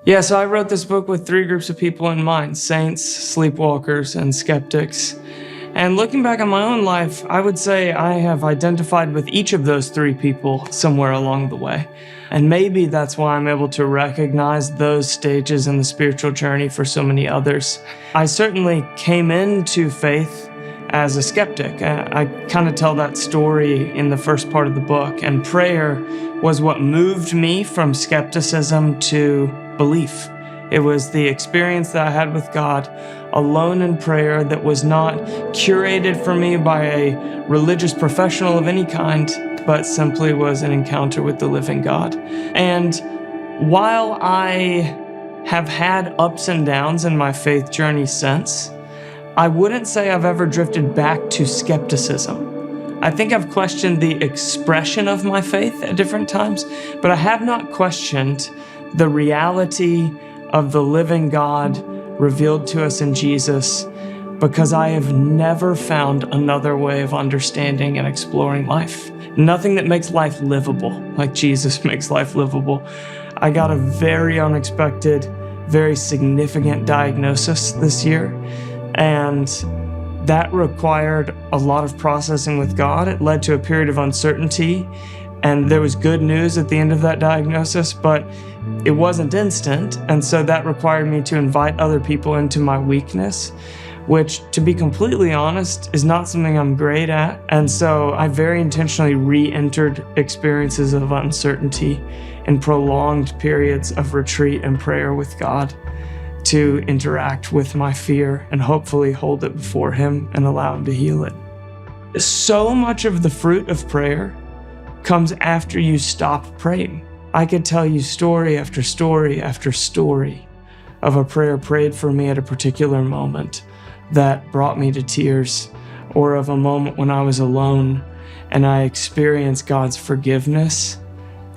Yeah, so I wrote this book with three groups of people in mind: saints, sleepwalkers, and skeptics. And looking back on my own life, I would say I have identified with each of those three people somewhere along the way. And maybe that's why I'm able to recognize those stages in the spiritual journey for so many others. I certainly came into faith as a skeptic. I kind of tell that story in the first part of the book, and prayer was what moved me from skepticism to belief. It was the experience that I had with God alone in prayer that was not curated for me by a religious professional of any kind, but simply was an encounter with the living God. And while I have had ups and downs in my faith journey since, I wouldn't say I've ever drifted back to skepticism. I think I've questioned the expression of my faith at different times, but I have not questioned the reality of the living God revealed to us in Jesus, because I have never found another way of understanding and exploring life. Nothing that makes life livable like Jesus makes life livable. I got a very unexpected, very significant diagnosis this year, and that required a lot of processing with God. It led to a period of uncertainty, and there was good news at the end of that diagnosis, but it wasn't instant. And so that required me to invite other people into my weakness, which, to be completely honest, is not something I'm great at. And so I very intentionally re-entered experiences of uncertainty and prolonged periods of retreat and prayer with God to interact with my fear and hopefully hold it before Him and allow Him to heal it. So much of the fruit of prayer comes after you stop praying. I could tell you story after story after story of a prayer prayed for me at a particular moment that brought me to tears, or of a moment when I was alone and I experienced God's forgiveness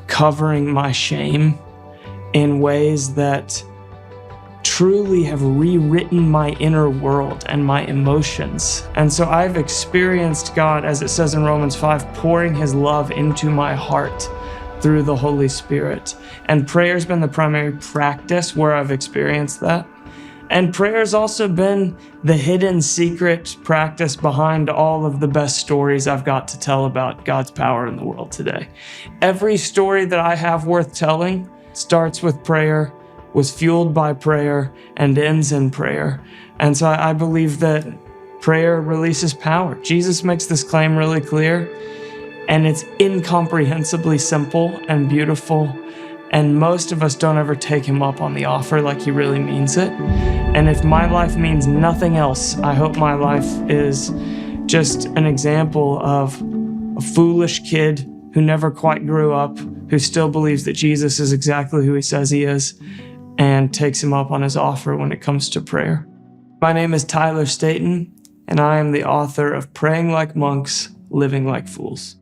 covering my shame in ways that truly have rewritten my inner world and my emotions. And so I've experienced God, as it says in Romans 5, pouring His love into my heart through the Holy Spirit. And prayer's been the primary practice where I've experienced that. And prayer's also been the hidden secret practice behind all of the best stories I've got to tell about God's power in the world today. Every story that I have worth telling starts with prayer, was fueled by prayer, and ends in prayer. And so I believe that prayer releases power. Jesus makes this claim really clear, and it's incomprehensibly simple and beautiful. And most of us don't ever take Him up on the offer like He really means it. And if my life means nothing else, I hope my life is just an example of a foolish kid who never quite grew up, who still believes that Jesus is exactly who He says He is, and takes Him up on His offer when it comes to prayer. My name is Tyler Staton, and I am the author of Praying Like Monks, Living Like Fools.